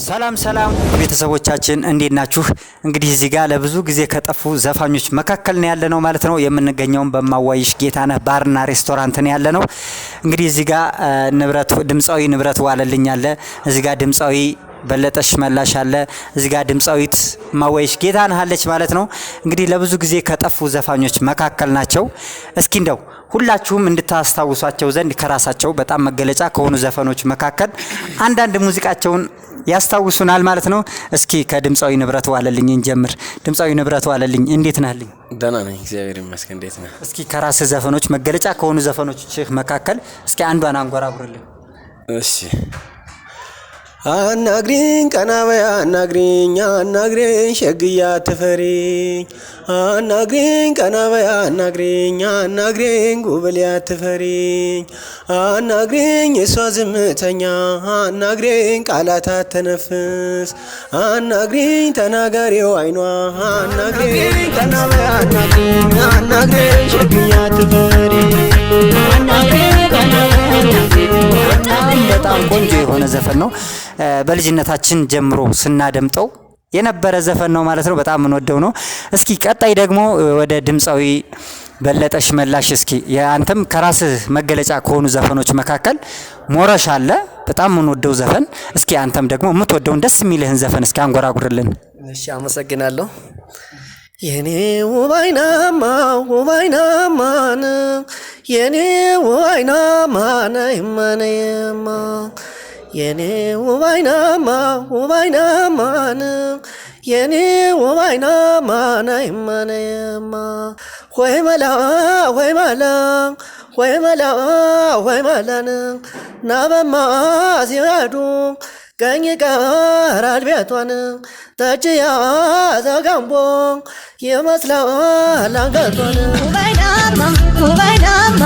ሰላም ሰላም ቤተሰቦቻችን እንዴት ናችሁ? እንግዲህ እዚህ ጋር ለብዙ ጊዜ ከጠፉ ዘፋኞች መካከል ነው ያለነው ማለት ነው። የምንገኘው በማዋይሽ ጌታነህ ባርና ሬስቶራንት ነው ያለነው። እንግዲህ እዚህ ጋር ድምጻዊ ንብረት ዋለልኝ አለ። እዚህ ጋር ድምጻዊ በለጠሽ መላሽ አለ። እዚህ ጋር ድምጻዊት ማዋይሽ ጌታነህ አለች ማለት ነው። እንግዲህ ለብዙ ጊዜ ከጠፉ ዘፋኞች መካከል ናቸው። እስኪ እንደው ሁላችሁም እንድታስታውሷቸው ዘንድ ከራሳቸው በጣም መገለጫ ከሆኑ ዘፈኖች መካከል አንዳንድ ሙዚቃቸውን ያስታውሱናል ማለት ነው። እስኪ ከድምጻዊ ንብረት ዋለልኝ እንጀምር። ድምጻዊ ንብረት ዋለልኝ እንዴት ነህልኝ? ደህና ነኝ እግዚአብሔር ይመስገን። እንዴት ነህ? እስኪ ከራስ ዘፈኖች መገለጫ ከሆኑ ዘፈኖች መካከል እስኪ አንዷን አንጎራጉርልን። እሺ አናግሪኝ ቀናበያ አናግሪኝ አናግሪኝ ሸግያ ትፈሪኝ አናግሪኝ ቀናበያ አናግሪኝ አናግሪኝ ጉብልያ ትፈሪኝ አናግሪኝ እሷ ዝምተኛ አናግሪኝ ቃላት አትነፍስ አናግሪኝ ተናጋሪው አይኗ አናግሪኝ ቀናበያ አናግሪኝ አናግሪኝ ሸግያ ትፈሪኝ አናግሪኝ በጣም ቆንጆ የሆነ ዘፈን ነው። በልጅነታችን ጀምሮ ስናደምጠው የነበረ ዘፈን ነው ማለት ነው። በጣም እንወደው ነው። እስኪ ቀጣይ ደግሞ ወደ ድምጻዊ በለጠሽ መላሽ እስኪ ያንተም ከራስህ መገለጫ ከሆኑ ዘፈኖች መካከል ሞረሽ አለ። በጣም እንወደው ዘፈን። እስኪ አንተም ደግሞ የምትወደውን ደስ የሚልህን ዘፈን እስኪ አንጎራጉርልን። እሺ አመሰግናለሁ። የኔ ውባይናማ ውባይናማ የኔ ውባይናማ ነይማነይማ የኔ ውባይናማ ውባይናማ የኔ ውባይናማ ነይማነይማ ሆይ መላ ሆይ መላ ሆይ መላ ሆይ መላን ናበማ ሲያዱ ቀኝ ቀራል ቤቷን ተጅያ ዘጋምቦ ይመስላል አንገቷን ውባይናማ ውባይናማ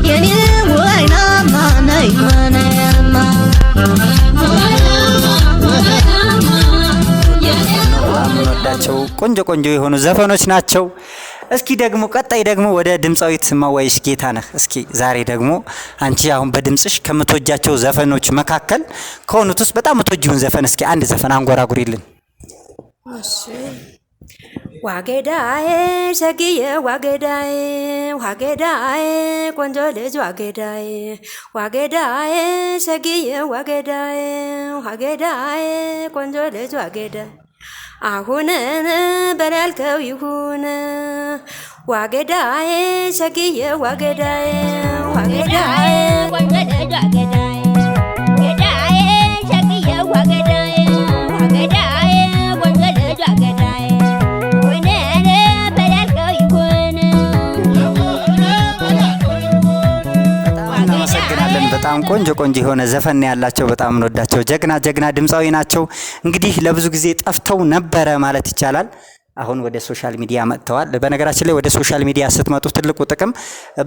የኔ ውባይናማ ነይማነይማ የምንወዳቸው ቆንጆ ቆንጆ የሆኑ ዘፈኖች ናቸው። እስኪ ደግሞ ቀጣይ ደግሞ ወደ ድምጻዊት ማዋይሽ ጌታነህ እስኪ ዛሬ ደግሞ አንቺ አሁን በድምጽሽ ከምትወጃቸው ዘፈኖች መካከል ከሆኑት ውስጥ በጣም የምትወጂውን ዘፈን እስኪ አንድ ዘፈን አንጎራጉሪልን። እሺ ዋጌዳዬ ሸግዬ ዋጌዳዬ ዋጌዳዬ ቆንጆ ልጅ ዋጌዳዬ ዋጌዳዬ ሸግዬ ዋጌዳዬ ዋጌዳዬ ቆንጆ ልጅ ዋጌዳዬ አሁንን በላልከው ይሁን ዋጌዳዬ ሸግዬ ዋጌዳዬ ዋጌዳዬ ቆንጆ ልጅ ዋጌዳዬ ዋጌዳዬ ሸግዬ ዋጌዳዬ ዋጌዳዬ ቆንጆ ልጅ ዋጌዳዬ በጣም ቆንጆ ቆንጆ የሆነ ዘፈን ያላቸው በጣም እንወዳቸው ጀግና ጀግና ድምጻዊ ናቸው። እንግዲህ ለብዙ ጊዜ ጠፍተው ነበረ ማለት ይቻላል። አሁን ወደ ሶሻል ሚዲያ መጥተዋል። በነገራችን ላይ ወደ ሶሻል ሚዲያ ስትመጡ ትልቁ ጥቅም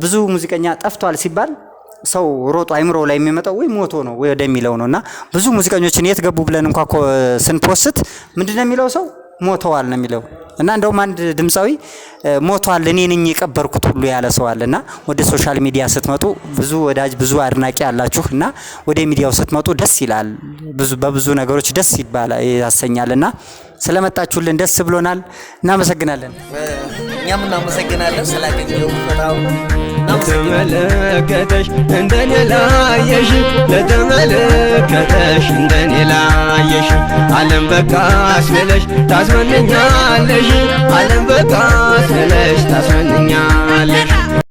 ብዙ ሙዚቀኛ ጠፍቷል ሲባል ሰው ሮጦ አይምሮ ላይ የሚመጣው ወይ ሞቶ ነው ወይ ወደሚለው ነውና ብዙ ሙዚቀኞችን የት ገቡ ብለን እንኳን ስንፖስት ምንድነው የሚለው ሰው ሞተዋል ነው የሚለው እና እንደውም አንድ ድምጻዊ ሞቷል እኔ ነኝ የቀበርኩት ሁሉ ያለ ሰው አለና ወደ ሶሻል ሚዲያ ስትመጡ ብዙ ወዳጅ ብዙ አድናቂ አላችሁና ወደ ሚዲያው ስትመጡ ደስ ይላል። በብዙ ነገሮች ደስ ያሰኛልና ስለመጣችሁልን ደስ ብሎናል። እናመሰግናለን። እኛም እናመሰግናለን ስላገኘው በጣም ለተመለከተሽ እንደኔ ላየሽ ለተመለከተሽ እንደኔ ላየሽ ዓለም በቃ አስበለሽ ታስመነኛለሽ